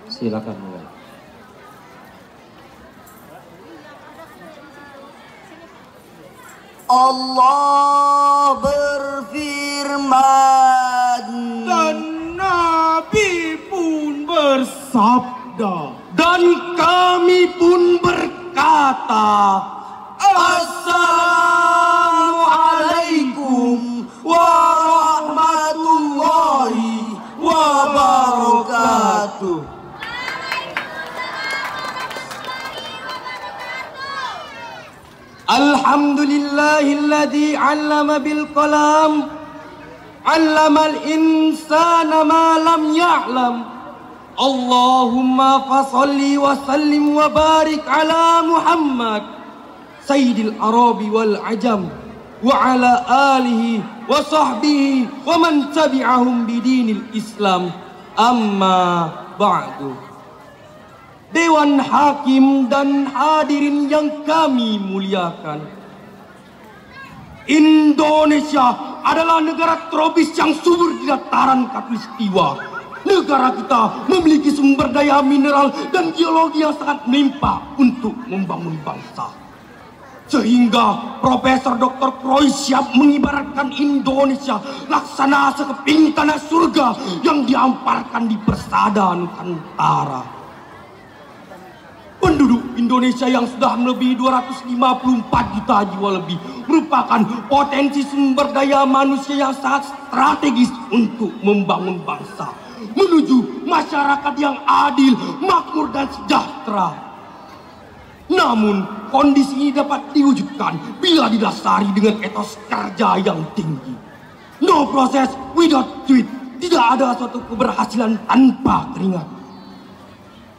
Silakan mulai. Allah berfirman dan Nabi pun bersabda dan kami pun berkata, Assalamualaikum warahmatullahi wabarakatuh. Alhamdulillahilladzi 'allama bil qalam 'allamal insana ma lam ya'lam. Allahumma fasholli wa sallim wa barik ala Muhammad sayyidil arabi wal ajam wa ala alihi wa sahbihi wa man tabi'ahum bidinil Islam. Amma ba'du. Dewan Hakim dan hadirin yang kami muliakan, Indonesia adalah negara tropis yang subur di dataran khatulistiwa. Negara kita memiliki sumber daya mineral dan geologi yang sangat menimpa untuk membangun bangsa. Sehingga Profesor Dr. Kroy siap mengibaratkan Indonesia laksana sekeping tanah surga yang diamparkan di persada Nusantara. Penduduk Indonesia yang sudah melebihi 254 juta jiwa lebih merupakan potensi sumber daya manusia yang sangat strategis untuk membangun bangsa menuju masyarakat yang adil, makmur dan sejahtera. Namun kondisi ini dapat diwujudkan bila didasari dengan etos kerja yang tinggi. No process without sweat. Tidak ada suatu keberhasilan tanpa keringat.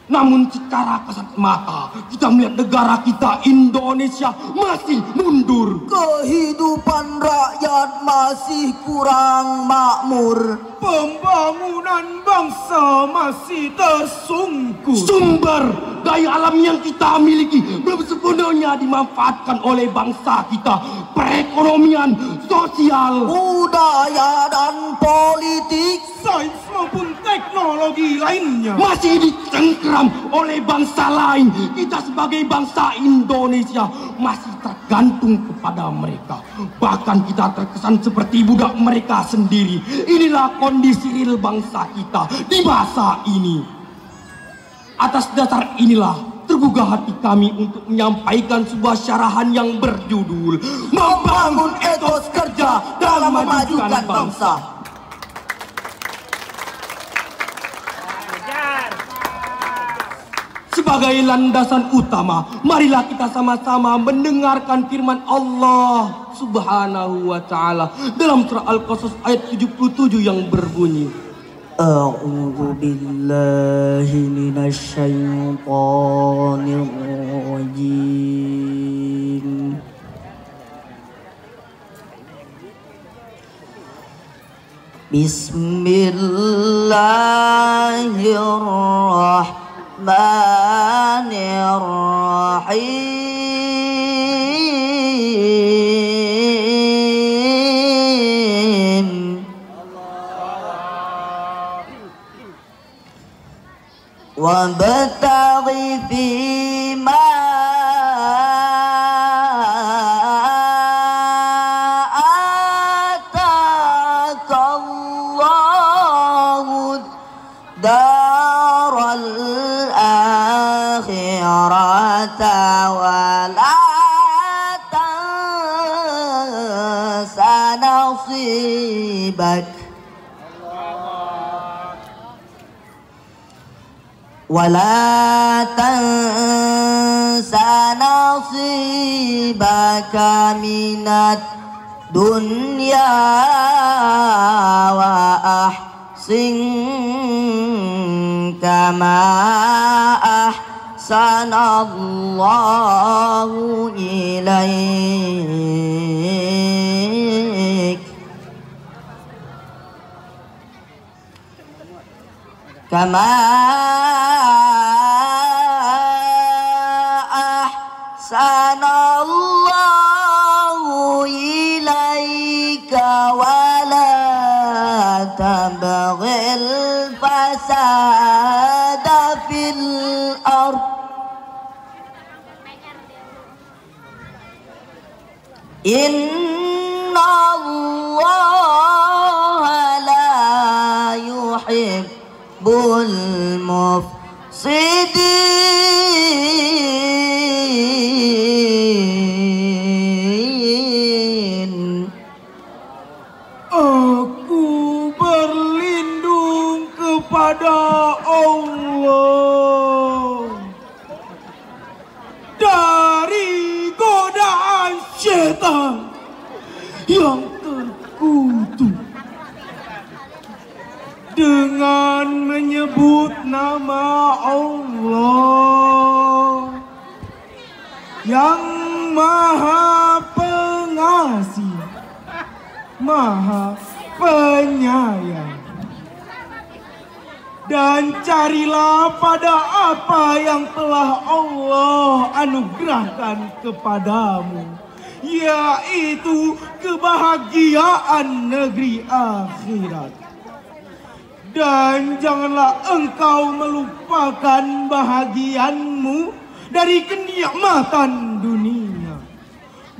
Namun secara kasat mata kita melihat negara kita Indonesia masih mundur. Kehidupan rakyat masih kurang makmur. Pembangunan bangsa masih tersungkur. Sumber daya alam yang kita miliki belum sepenuhnya dimanfaatkan oleh bangsa kita. Perekonomian, sosial, budaya dan politik, sains maupun teknologi lainnya masih dicengkeram oleh bangsa lain. Kita sebagai bangsa Indonesia masih tergantung kepada mereka. Bahkan kita terkesan seperti budak mereka sendiri. Inilah kondisi real bangsa kita di masa ini. Atas dasar inilah tergugah hati kami untuk menyampaikan sebuah syarahan yang berjudul Membangun Etos Kerja dalam Memajukan Bangsa. Sebagai landasan utama, marilah kita sama-sama mendengarkan firman Allah Subhanahu wa Ta'ala dalam surah Al-Qasas ayat 77 yang berbunyi, A'udzu billahi minasy syaithanir rajim. Bismillahirrahmanirrahim. Wabtaghi fima ataakallahu daral akhirata wa la tansa nasibak ولا تنس نصيبك من الدنيا وأحسن كما أحسن الله إليك كما الأرض إن الله لا يحب المفسدين. Aku berlindung kepada Allah dari godaan syaitan yang terkutuk dengan menyebut nama Allah yang Maha Pengasih, Maha Penyayang. Dan carilah pada apa yang telah Allah anugerahkan kepadamu, yaitu kebahagiaan negeri akhirat. Dan janganlah engkau melupakan bahagianmu dari kenikmatan dunia.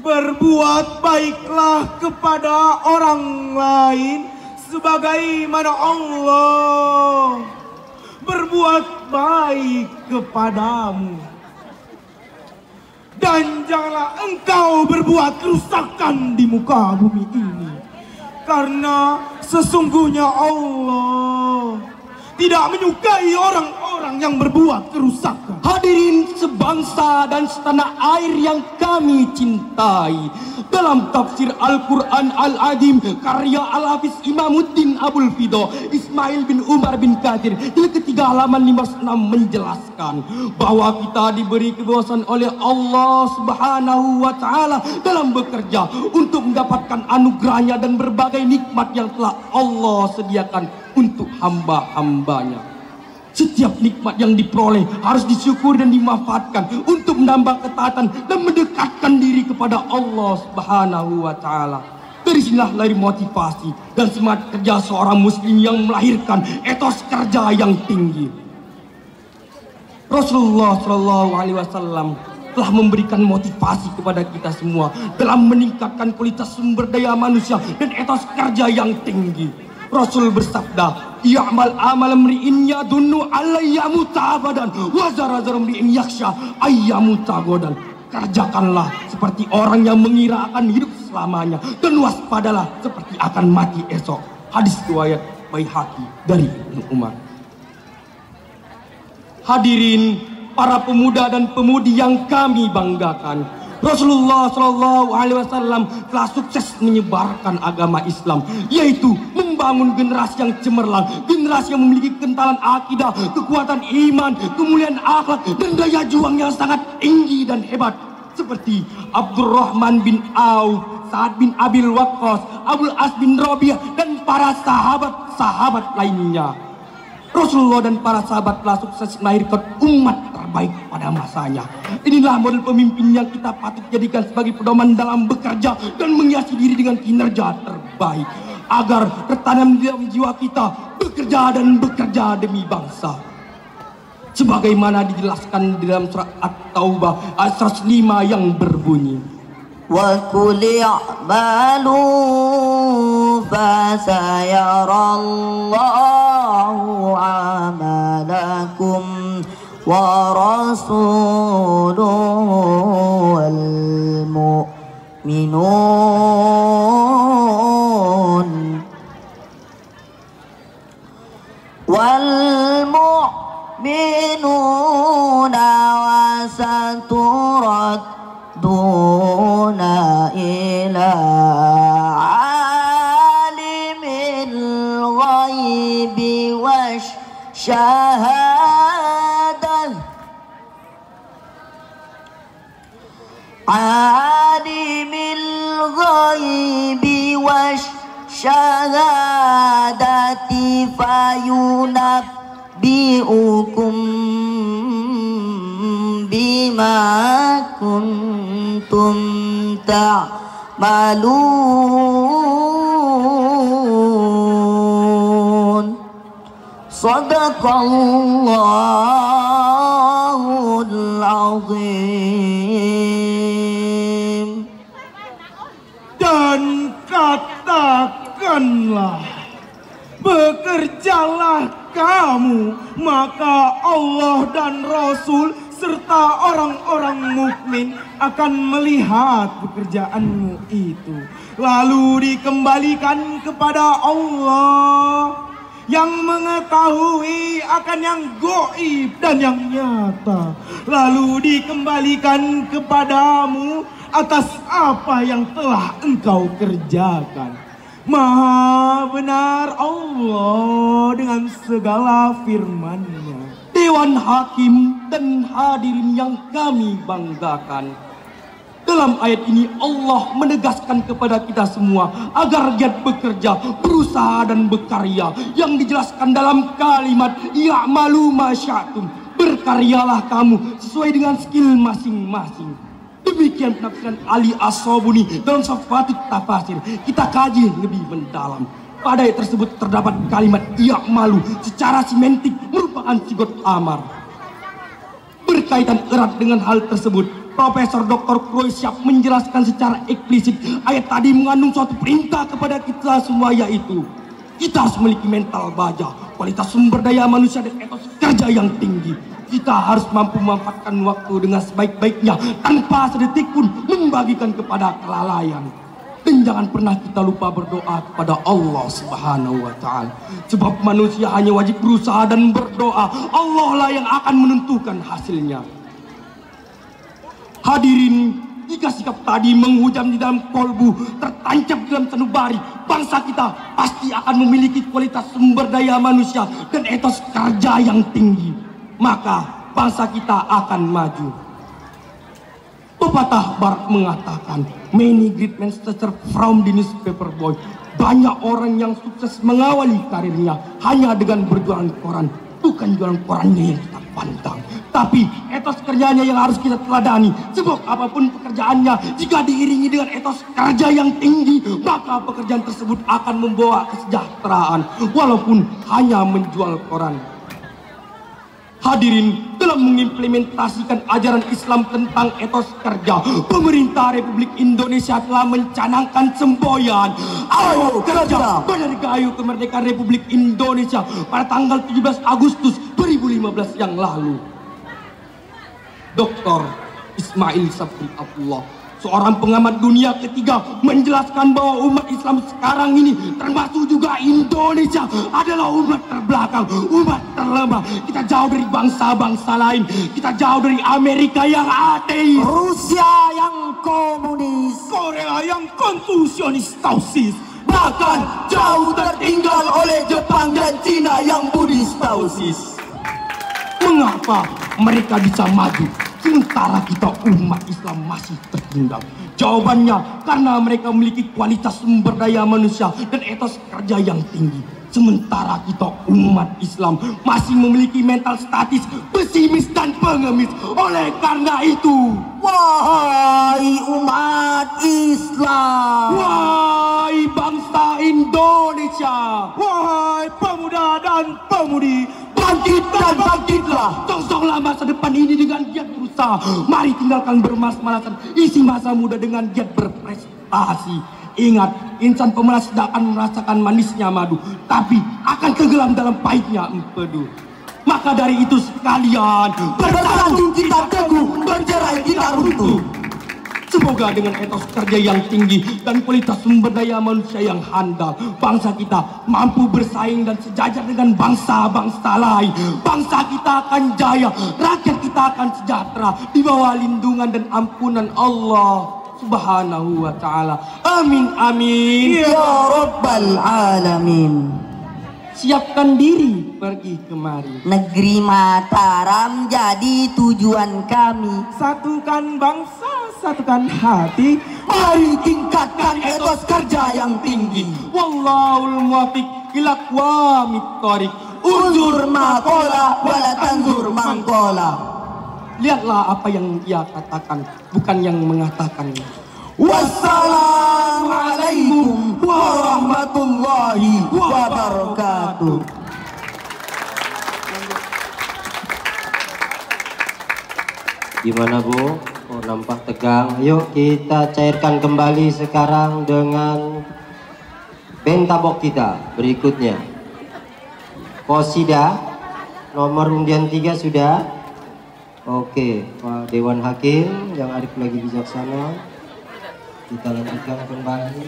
Berbuat baiklah kepada orang lain sebagaimana Allah berbuat baik kepadamu. Dan janganlah engkau berbuat kerusakan di muka bumi ini, karena sesungguhnya Allah tidak menyukai orang-orang yang berbuat kerusakan. Hadirin sebangsa dan setanah air yang kami cintai, dalam tafsir Al-Quran Al-Azim karya Al-Hafiz Imamuddin Abul Fido Ismail bin Umar bin Kathir di ketiga halaman 56 menjelaskan bahwa kita diberi kebebasan oleh Allah Subhanahu wa Ta'ala dalam bekerja untuk mendapatkan anugerahnya dan berbagai nikmat yang telah Allah sediakan untuk hamba-hambanya. Setiap nikmat yang diperoleh harus disyukur dan dimanfaatkan untuk menambah ketaatan dan mendekatkan diri kepada Allah Subhanahu wa Ta'ala. Dari sinilah lahir motivasi dan semangat kerja seorang muslim yang melahirkan etos kerja yang tinggi. Rasulullah Shallallahu Alaihi Wasallam telah memberikan motivasi kepada kita semua dalam meningkatkan kualitas sumber daya manusia dan etos kerja yang tinggi. Rasul bersabda, "Ya'mal amal mri'in yadunnu alayya mutabadan wa zarazar mri'in yakhsha ayyamuta godan." Kerjakanlah seperti orang yang mengira akan hidup selamanya dan waspadalah seperti akan mati esok. Hadis riwayat Baihaqi dari Ibnu Umar. Hadirin para pemuda dan pemudi yang kami banggakan, Rasulullah Shallallahu Alaihi Wasallam telah sukses menyebarkan agama Islam, yaitu membangun generasi yang cemerlang, generasi yang memiliki kentalan akidah, kekuatan iman, kemuliaan akhlak, dan daya juang yang sangat tinggi dan hebat, seperti Abdurrahman bin Auf, Sa'ad bin Abil Waqqas, Abul As bin Rabi'ah, dan para sahabat-sahabat lainnya. Rasulullah dan para sahabat telah sukses melahirkan umat terbaik pada masanya. Inilah model pemimpin yang kita patut jadikan sebagai pedoman dalam bekerja dan menghiasi diri dengan kinerja terbaik, agar tertanam di dalam jiwa kita bekerja dan bekerja demi bangsa. Sebagaimana dijelaskan di dalam surat At-Taubah ayat 105 yang berbunyi, "Wa qul i'malu fasayarallahu amalakum wa rasuluhu wal mu'minun wa saturaduna ila alimil ghaibi wasyahadah alimil ghaibi wasyahadati fayunabbi'ukum bima kuntum ta'malun." Sadaqallah maka Allah dan Rasul serta orang-orang mukmin akan melihat pekerjaanmu itu, lalu dikembalikan kepada Allah yang mengetahui akan yang gaib dan yang nyata, lalu dikembalikan kepadamu atas apa yang telah engkau kerjakan. Maha benar Allah dengan segala firman-Nya. Dewan Hakim dan hadirin yang kami banggakan, dalam ayat ini Allah menegaskan kepada kita semua agar giat bekerja, berusaha dan berkarya yang dijelaskan dalam kalimat ya'malu ma syi'tum. Berkaryalah kamu sesuai dengan skill masing-masing. Demikian penafsiran Ali As-Sabuni dalam Safatul Tafasir. Kita kaji lebih mendalam. Pada ayat tersebut terdapat kalimat ya'malu secara simentik merupakan sigot amar. Berkaitan erat dengan hal tersebut, Profesor Dr. Kroisyap menjelaskan secara eksplisit ayat tadi mengandung suatu perintah kepada kita semua, yaitu kita harus memiliki mental baja, kualitas sumber daya manusia dan etos kerja yang tinggi. Kita harus mampu memanfaatkan waktu dengan sebaik-baiknya tanpa sedetik pun membagikan kepada kelalaian. Dan jangan pernah kita lupa berdoa kepada Allah Subhanahu wa Ta'ala. Sebab manusia hanya wajib berusaha dan berdoa. Allah lah yang akan menentukan hasilnya. Hadirin, jika sikap tadi menghujam di dalam kolbu, tertancap dalam sanubari, bangsa kita pasti akan memiliki kualitas sumber daya manusia dan etos kerja yang tinggi. Maka bangsa kita akan maju. Pepatah barat mengatakan, many great men start from the newspaper boy. Banyak orang yang sukses mengawali karirnya hanya dengan berjualan koran. Bukan jualan korannya yang kita pandang, tapi etos kerjanya yang harus kita teladani. Sebab apapun pekerjaannya, jika diiringi dengan etos kerja yang tinggi, maka pekerjaan tersebut akan membawa kesejahteraan, walaupun hanya menjual koran. Hadirin, dalam mengimplementasikan ajaran Islam tentang etos kerja, pemerintah Republik Indonesia telah mencanangkan semboyan Ayo Kerja Bergayu Kemerdekaan Republik Indonesia pada tanggal 17 Agustus 2015 yang lalu. Dr. Ismail Sabri Abdullah, seorang pengamat dunia ketiga, menjelaskan bahwa umat Islam sekarang ini, termasuk juga Indonesia, adalah umat terbelakang, umat terlemah. Kita jauh dari bangsa-bangsa lain, kita jauh dari Amerika yang ateis, Rusia yang komunis, Korea yang konfusionis tausis, bahkan jauh tertinggal oleh Jepang dan Cina yang Buddhis tausis. Mengapa mereka bisa maju sementara kita umat Islam masih tertinggal? Jawabannya, karena mereka memiliki kualitas sumber daya manusia dan etos kerja yang tinggi. Sementara kita umat Islam masih memiliki mental statis, pesimis dan pengemis. Oleh karena itu, Wahai umat Islam, wahai bangsa Indonesia, wahai pemuda dan pemudi, bangkit dan bangkitlah. songsonglah masa depan ini dengan giat berusaha. Mari tinggalkan bermalas-malasan, isi masa muda dengan giat berprestasi. Ingat, insan pemalas tidak akan merasakan manisnya madu, tapi akan tenggelam dalam pahitnya empedu. Maka dari itu sekalian, Bersatu kita teguh, bercerai kita runtuh. semoga dengan etos kerja yang tinggi dan kualitas sumber daya manusia yang handal, bangsa kita mampu bersaing dan sejajar dengan bangsa-bangsa lain. Bangsa kita akan jaya, rakyat kita akan sejahtera di bawah lindungan dan ampunan Allah Subhanahu wa Ta'ala. Amin, amin. Ya Rabbal Alamin. Siapkan diri pergi kemari. Negeri Mataram jadi tujuan kami. satukan bangsa, satukan hati. Mari tingkatkan etos kerja yang tinggi. Wallahul muwaffiq ila aqwamit thoriq. Unzur maqala wala tanzur mangkola. Lihatlah apa yang dia katakan, bukan yang mengatakannya. Wassalamualaikum warahmatullahi wabarakatuh. Gimana Bu? Oh, nampak tegang. Yuk kita cairkan kembali sekarang dengan pentabok kita berikutnya. Qasidah nomor undian 3 sudah. Oke, Pak Dewan Hakim yang Arif lagi bijaksana, kita lanjutkan kembali.